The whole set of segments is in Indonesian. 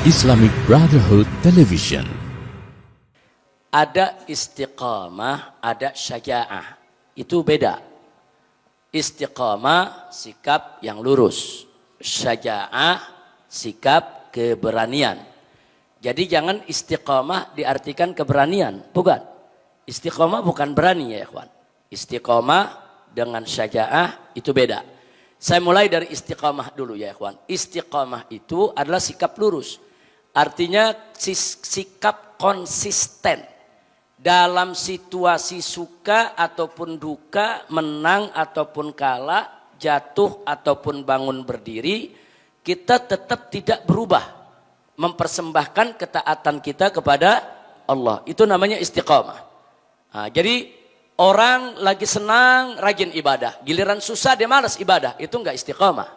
Islamic Brotherhood Television. Ada istiqamah, ada syaja'ah. Itu beda. Istiqamah, sikap yang lurus. Syaja'ah, sikap keberanian. Jadi jangan istiqamah diartikan keberanian. Bukan. Istiqamah bukan berani ya ikhwan. Istiqamah dengan syaja'ah itu beda. Saya mulai dari istiqamah dulu ya ikhwan. Istiqamah itu adalah sikap lurus. Artinya sikap konsisten. Dalam situasi suka ataupun duka, menang ataupun kalah, jatuh ataupun bangun berdiri, kita tetap tidak berubah. Mempersembahkan ketaatan kita kepada Allah. Itu namanya istiqamah. Nah, jadi orang lagi senang rajin ibadah. Giliran susah dia malas ibadah. Itu enggak istiqamah.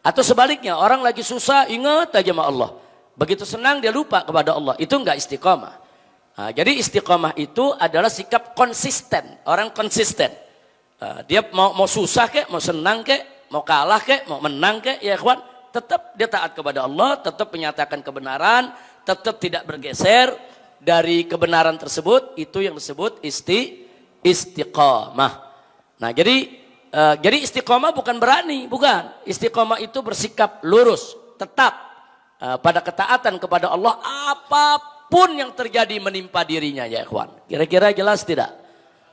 Atau sebaliknya orang lagi susah ingat aja sama Allah. Begitu senang dia lupa kepada Allah. Itu enggak istiqamah. Nah, jadi istiqamah itu adalah sikap konsisten. Orang konsisten. Dia mau susah kek, mau senang kek, mau kalah kek, mau menang kek, ya ikhwan. Tetap dia taat kepada Allah, tetap menyatakan kebenaran, tetap tidak bergeser dari kebenaran tersebut. Itu yang disebut istiqamah. Nah, jadi istiqamah bukan berani, bukan. Istiqamah itu bersikap lurus, tetap pada ketaatan kepada Allah apapun yang terjadi menimpa dirinya ya ikhwan. Kira-kira jelas tidak?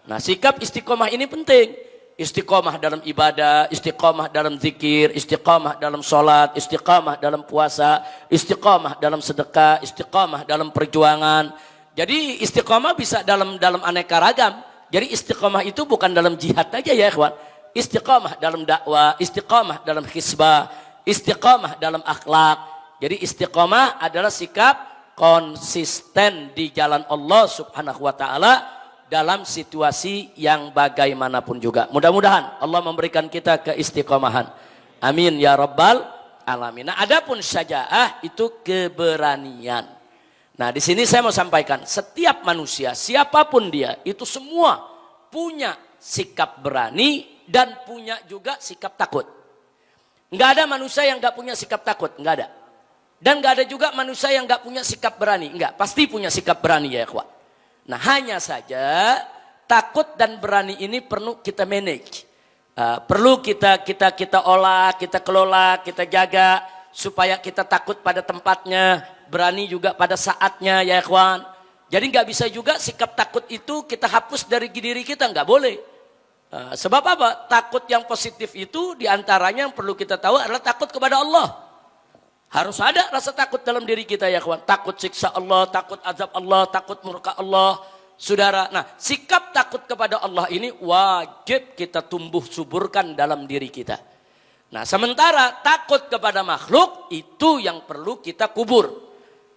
Nah, sikap istiqamah ini penting. Istiqamah dalam ibadah, istiqamah dalam zikir, istiqamah dalam sholat, istiqamah dalam puasa, istiqamah dalam sedekah, istiqamah dalam perjuangan. Jadi istiqamah bisa dalam aneka ragam. Jadi istiqamah itu bukan dalam jihad aja ya ikhwan. Istiqamah dalam dakwah, istiqamah dalam hisbah, istiqamah dalam akhlak. Jadi istiqamah adalah sikap konsisten di jalan Allah Subhanahu wa taala dalam situasi yang bagaimanapun juga. Mudah-mudahan Allah memberikan kita keistiqomahan. Amin ya rabbal alamin. Nah, adapun syaja'ah itu keberanian. Nah, di sini saya mau sampaikan, setiap manusia siapapun dia itu semua punya sikap berani dan punya juga sikap takut. Enggak ada manusia yang enggak punya sikap takut, enggak ada. Dan nggak ada juga manusia yang nggak punya sikap berani. Enggak, pasti punya sikap berani ya ikhwan. Nah, hanya saja takut dan berani ini perlu kita manage. Perlu kita olah, kita kelola, kita jaga supaya kita takut pada tempatnya, berani juga pada saatnya ya ikhwan. Jadi nggak bisa juga sikap takut itu kita hapus dari diri kita, nggak boleh. Sebab apa? Takut yang positif itu diantaranya yang perlu kita tahu adalah takut kepada Allah. Harus ada rasa takut dalam diri kita ya kawan. Takut siksa Allah, takut azab Allah, takut murka Allah. Saudara, nah sikap takut kepada Allah ini wajib kita tumbuh suburkan dalam diri kita. Nah sementara takut kepada makhluk itu yang perlu kita kubur.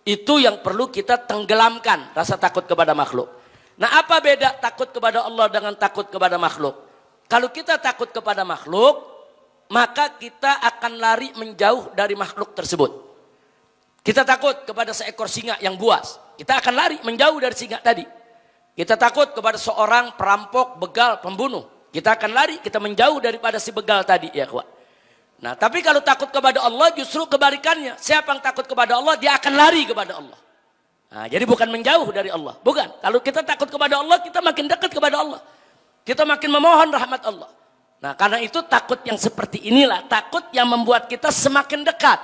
Itu yang perlu kita tenggelamkan rasa takut kepada makhluk. Nah apa beda takut kepada Allah dengan takut kepada makhluk? Kalau kita takut kepada makhluk, maka kita akan lari menjauh dari makhluk tersebut. Kita takut kepada seekor singa yang buas. Kita akan lari menjauh dari singa tadi. Kita takut kepada seorang perampok, begal, pembunuh. Kita akan lari, kita menjauh daripada si begal tadi ya kawan. Nah tapi kalau takut kepada Allah justru kebalikannya. Siapa yang takut kepada Allah dia akan lari kepada Allah. Nah, jadi bukan menjauh dari Allah. Bukan. Kalau kita takut kepada Allah kita makin dekat kepada Allah. Kita makin memohon rahmat Allah. Nah karena itu takut yang seperti inilah takut yang membuat kita semakin dekat.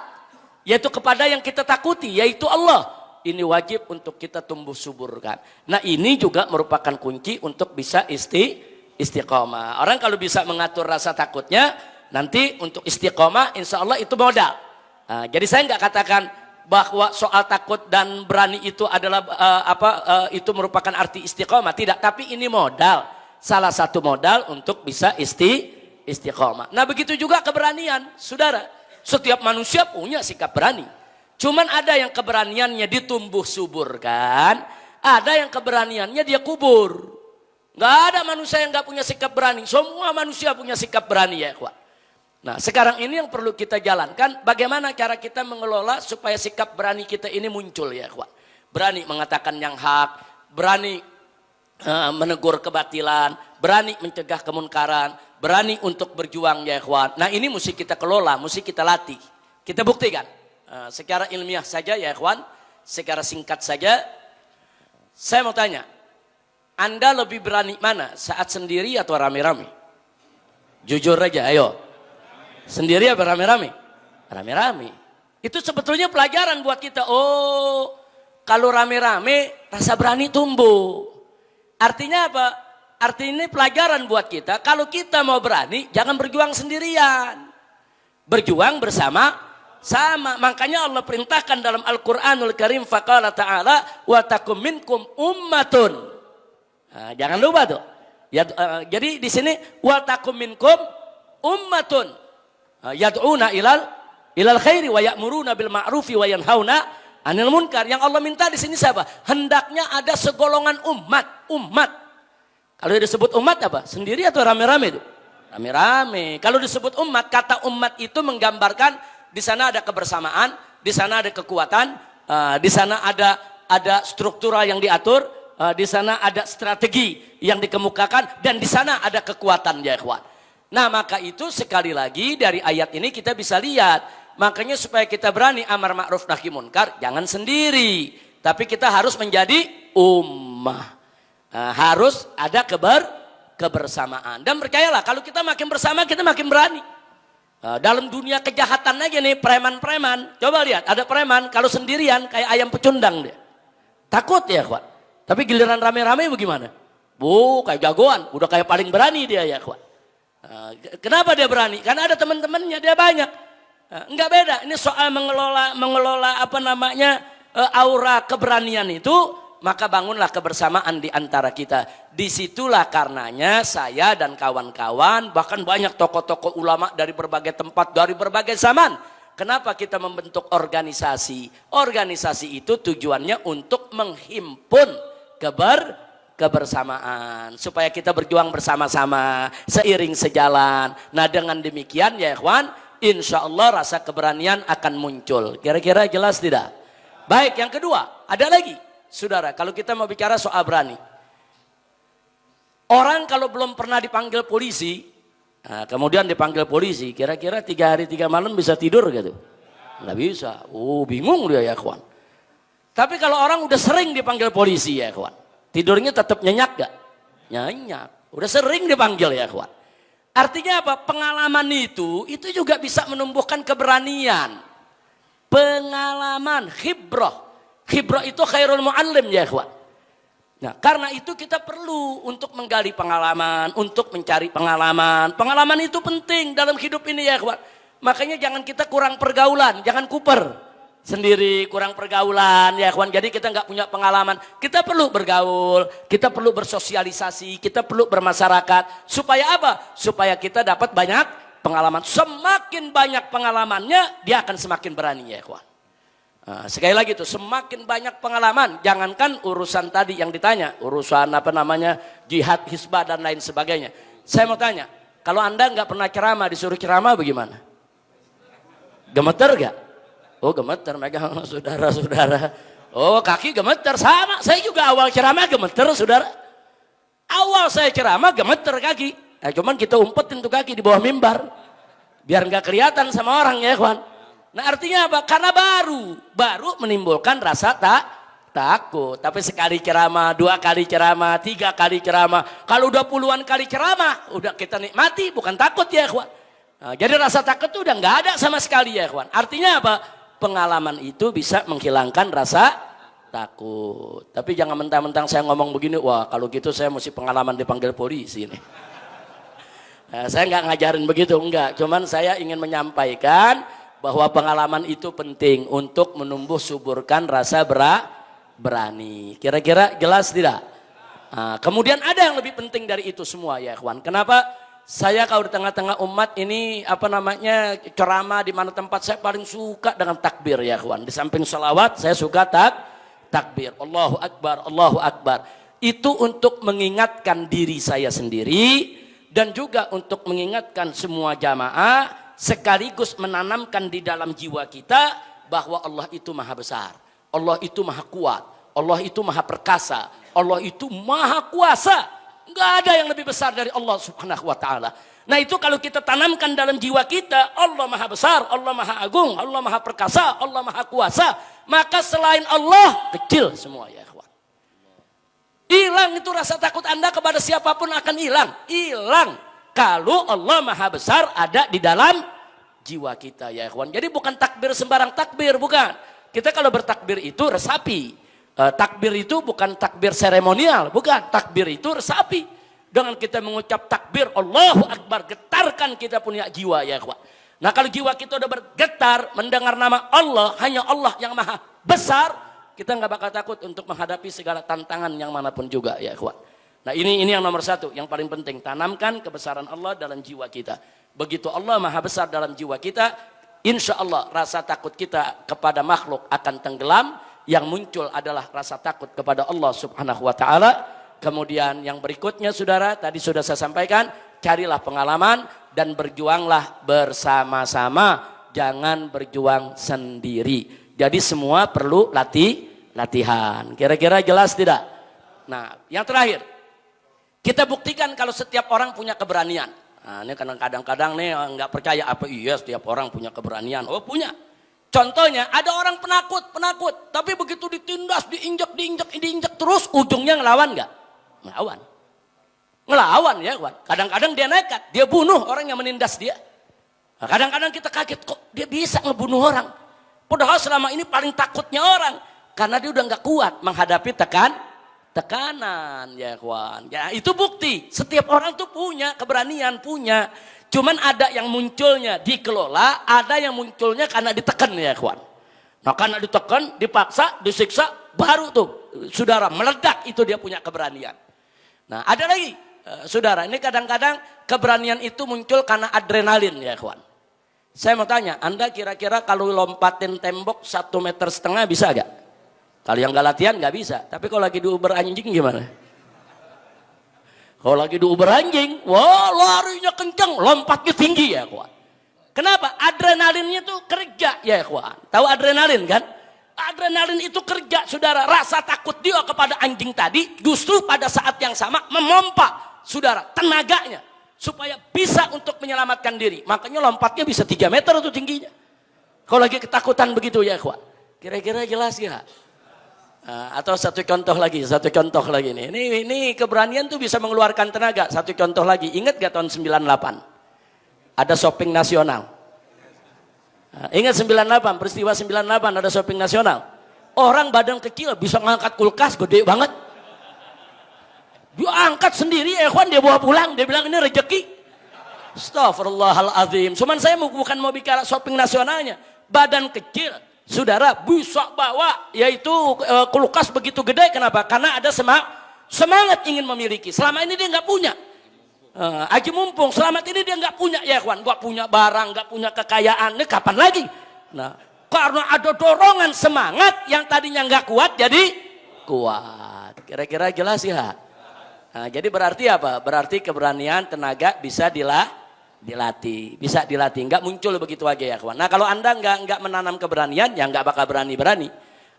Yaitu kepada yang kita takuti yaitu Allah. Ini wajib untuk kita tumbuh suburkan. Nah ini juga merupakan kunci untuk bisa istiqomah. Orang kalau bisa mengatur rasa takutnya nanti untuk istiqomah insya Allah itu modal. Nah, jadi saya nggak katakan bahwa soal takut dan berani itu adalah itu merupakan arti istiqomah. Tidak, tapi ini modal. Salah satu modal untuk bisa istiqomah. Nah begitu juga keberanian. Saudara, setiap manusia punya sikap berani. Cuman ada yang keberaniannya ditumbuh suburkan. Ada yang keberaniannya dia kubur. Gak ada manusia yang gak punya sikap berani. Semua manusia punya sikap berani ya ikhwan. Nah sekarang ini yang perlu kita jalankan. Bagaimana cara kita mengelola supaya sikap berani kita ini muncul ya ikhwan. Berani mengatakan yang hak. Berani menegur kebatilan, berani mencegah kemunkaran, berani untuk berjuang ya ikhwan. Nah ini mesti kita kelola, mesti kita latih, kita buktikan. secara ilmiah saja ya ikhwan, secara singkat saja, saya mau tanya, Anda lebih berani mana, saat sendiri atau rame-rame? Jujur aja, ayo. Sendiri atau rame-rame? Rame-rame. Itu sebetulnya pelajaran buat kita. Oh, kalau rame-rame, rasa berani tumbuh. Artinya apa? Artinya ini pelajaran buat kita. Kalau kita mau berani, jangan berjuang sendirian. Berjuang bersama-sama. Makanya Allah perintahkan dalam Al-Quranul Karim, faqala ta'ala, wa takum minkum ummatun. Nah, jangan lupa tuh. Ya, jadi di sini, wa takum minkum ummatun. Yad'una ilal khairi wa ya'muruna bil ma'rufi wa yanhauna 'anil munkar. Yang Allah minta di sini siapa? Hendaknya ada segolongan umat. Kalau disebut umat apa? Sendiri atau rame-rame itu? Rame-rame. Kalau disebut umat, kata umat itu menggambarkan di sana ada kebersamaan, di sana ada kekuatan, di sana ada struktural yang diatur, di sana ada strategi yang dikemukakan, dan di sana ada kekuatan ya ikhwan. Nah maka itu sekali lagi dari ayat ini kita bisa lihat, makanya supaya kita berani amar ma'ruf nahi munkar, jangan sendiri, tapi kita harus menjadi ummah. Harus ada kebersamaan. Dan percayalah, kalau kita makin bersama, kita makin berani. Dalam dunia kejahatan aja nih, preman-preman. Coba lihat, ada preman, kalau sendirian kayak ayam pecundang dia. Takut ya kawan. Tapi giliran rame-rame bagaimana? Kayak jagoan, udah kayak paling berani dia ya kawan. Kenapa dia berani? Karena ada teman-temannya, dia banyak. Enggak beda, ini soal mengelola apa namanya, aura keberanian itu. Maka bangunlah kebersamaan di antara kita. Disitulah karenanya saya dan kawan-kawan, bahkan banyak tokoh-tokoh ulama dari berbagai tempat, dari berbagai zaman. Kenapa kita membentuk organisasi? Organisasi itu tujuannya untuk menghimpun kebersamaan. Supaya kita berjuang bersama-sama, seiring sejalan. Nah dengan demikian ya ikhwan, insya Allah rasa keberanian akan muncul. Kira-kira jelas tidak? Baik, yang kedua, ada lagi. Saudara, kalau kita mau bicara soal berani. Orang kalau belum pernah dipanggil polisi, kemudian dipanggil polisi, kira-kira 3 hari 3 malam bisa tidur gitu? Nggak bisa. Bingung dia ya kawan. Tapi kalau orang udah sering dipanggil polisi ya kawan, tidurnya tetap nyenyak gak? Nyenyak. Udah sering dipanggil ya kawan. Artinya apa? Pengalaman itu juga bisa menumbuhkan keberanian. Pengalaman, khibrah. Khibrah itu khairul mu'allim ya ikhwan. Nah karena itu kita perlu untuk menggali pengalaman, untuk mencari pengalaman. Pengalaman itu penting dalam hidup ini ya ikhwan. Makanya jangan kita kurang pergaulan, jangan kuper sendiri, kurang pergaulan ya ikhwan. Jadi kita nggak punya pengalaman. Kita perlu bergaul, kita perlu bersosialisasi, kita perlu bermasyarakat. Supaya apa? Supaya kita dapat banyak pengalaman. Semakin banyak pengalamannya, dia akan semakin berani ya ikhwan. Sekali lagi tuh, semakin banyak pengalaman, jangankan urusan tadi yang ditanya, urusan apa namanya jihad, hisbah dan lain sebagainya. Saya mau tanya, kalau Anda nggak pernah ceramah, disuruh ceramah bagaimana? Gemeter gak? Gemeter, megang saudara-saudara. Kaki gemeter, sama. Saya juga awal ceramah gemeter saudara. Awal saya ceramah gemeter kaki. Cuman kita umpetin tuh kaki di bawah mimbar, biar nggak kelihatan sama orang ya kawan. Nah artinya apa? Karena baru menimbulkan rasa takut. Tapi sekali ceramah, 2 kali ceramah, 3 kali ceramah. Kalau udah puluhan kali ceramah, udah kita nikmati, bukan takut ya ikhwan. Nah, jadi rasa takut itu udah nggak ada sama sekali ya ikhwan. Artinya apa? Pengalaman itu bisa menghilangkan rasa takut. Tapi jangan mentang-mentang saya ngomong begini, wah kalau gitu saya mesti pengalaman dipanggil polisi nih. Nah, saya nggak ngajarin begitu, enggak. Cuman saya ingin menyampaikan bahwa pengalaman itu penting untuk menumbuh suburkan rasa berani. Kira-kira jelas tidak? Nah, kemudian ada yang lebih penting dari itu semua ya ikhwan. Kenapa saya kalau di tengah-tengah umat ini apa namanya ceramah di mana tempat, saya paling suka dengan takbir ya ikhwan. Di samping salawat saya suka takbir. Allahu Akbar, Allahu Akbar. Itu untuk mengingatkan diri saya sendiri dan juga untuk mengingatkan semua jamaah, sekaligus menanamkan di dalam jiwa kita bahwa Allah itu maha besar, Allah itu maha kuat, Allah itu maha perkasa, Allah itu maha kuasa. Nggak ada yang lebih besar dari Allah subhanahu wa ta'ala. Nah itu kalau kita tanamkan dalam jiwa kita, Allah maha besar, Allah maha agung, Allah maha perkasa, Allah maha kuasa, maka selain Allah kecil semua ya ikhwan. Hilang itu rasa takut Anda kepada siapapun akan hilang. Hilang kalau Allah maha besar ada di dalam jiwa kita ya ikhwan. Jadi bukan takbir sembarang takbir, bukan. Kita kalau bertakbir itu resapi. Takbir itu bukan takbir seremonial, bukan. Takbir itu resapi. Dengan kita mengucap takbir Allahu Akbar, getarkan kita punya jiwa ya ikhwan. Nah kalau jiwa kita udah bergetar mendengar nama Allah, hanya Allah yang maha besar, kita nggak bakal takut untuk menghadapi segala tantangan yang manapun juga ya ikhwan. Nah ini yang nomor satu, yang paling penting, tanamkan kebesaran Allah dalam jiwa kita. Begitu Allah maha besar dalam jiwa kita, insya Allah rasa takut kita kepada makhluk akan tenggelam. Yang muncul adalah rasa takut kepada Allah Subhanahu wa ta'ala. Kemudian yang berikutnya saudara, tadi sudah saya sampaikan, carilah pengalaman dan berjuanglah bersama-sama, jangan berjuang sendiri. Jadi semua perlu latihan. Kira-kira jelas tidak? Nah, yang terakhir, kita buktikan kalau setiap orang punya keberanian. Nah, ini kadang-kadang nih nggak percaya apa iya setiap orang punya keberanian. Oh punya. Contohnya ada orang penakut, tapi begitu ditindas, diinjak terus, ujungnya ngelawan nggak? Ngelawan ya kawan. Kadang-kadang dia nekat, dia bunuh orang yang menindas dia. Nah, kadang-kadang kita kaget kok dia bisa ngebunuh orang. Padahal selama ini paling takutnya orang karena dia udah nggak kuat menghadapi tekanan ya kawan. Ya itu bukti setiap orang tuh punya keberanian, punya. Cuman ada yang munculnya dikelola, ada yang munculnya karena ditekan ya kawan. Nah karena ditekan, dipaksa, disiksa, baru tuh saudara meledak, itu dia punya keberanian. Nah ada lagi saudara, ini kadang-kadang keberanian itu muncul karena adrenalin ya kawan. Saya mau tanya, Anda kira-kira kalau lompatin tembok 1,5 meter bisa gak? Kalau yang gak latihan gak bisa, tapi kalau lagi diuber anjing gimana? Kalau lagi diuber anjing, wah larinya kencang, lompatnya tinggi ya kawan. Kenapa? Adrenalinnya tuh kerja ya kawan. Tahu adrenalin kan? Adrenalin itu kerja saudara. Rasa takut dia kepada anjing tadi justru pada saat yang sama memompa saudara tenaganya supaya bisa untuk menyelamatkan diri. Makanya lompatnya bisa 3 meter itu tingginya. Kalau lagi ketakutan begitu ya kawan. Kira-kira jelas ya? Atau satu contoh lagi nih. Ini keberanian tuh bisa mengeluarkan tenaga. Satu contoh lagi. Ingat gak tahun 98? Ada shopping nasional. Ingat 98, peristiwa 98 ada shopping nasional. Orang badan kecil bisa ngangkat kulkas gede banget. Dia angkat sendiri, dia bawa pulang. Dia bilang ini rezeki. Astaghfirullahaladzim. Cuman saya bukan mau bicara shopping nasionalnya. Badan kecil, saudara bisa bawa yaitu kulkas begitu gede. Kenapa? Karena ada semangat ingin memiliki. Selama ini dia nggak punya. Aji mumpung selamat ini dia nggak punya ya kawan, nggak punya barang, nggak punya kekayaan, ini kapan lagi? Nah, karena ada dorongan semangat yang tadinya nggak kuat jadi kuat. Kira-kira jelas ya? Nah, jadi berarti apa? Berarti keberanian tenaga bisa dilatih, bisa dilatih, nggak muncul begitu aja ya kawan. Nah kalau Anda nggak menanam keberanian, ya nggak bakal berani.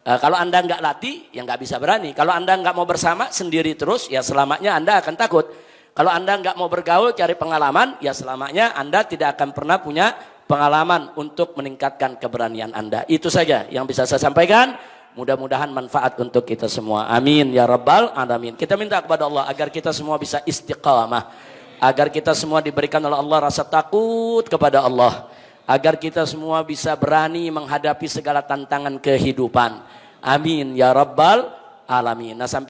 Kalau Anda nggak latih, ya nggak bisa berani. Kalau Anda nggak mau bersama sendiri terus, ya selamanya Anda akan takut. Kalau Anda nggak mau bergaul, cari pengalaman, ya selamanya Anda tidak akan pernah punya pengalaman untuk meningkatkan keberanian Anda. Itu saja yang bisa saya sampaikan. Mudah-mudahan manfaat untuk kita semua. Amin ya rabbal alamin. Kita minta kepada Allah agar kita semua bisa istiqamah. Agar kita semua diberikan oleh Allah rasa takut kepada Allah. Agar kita semua bisa berani menghadapi segala tantangan kehidupan. Amin ya rabbal alamin. Nah, sampai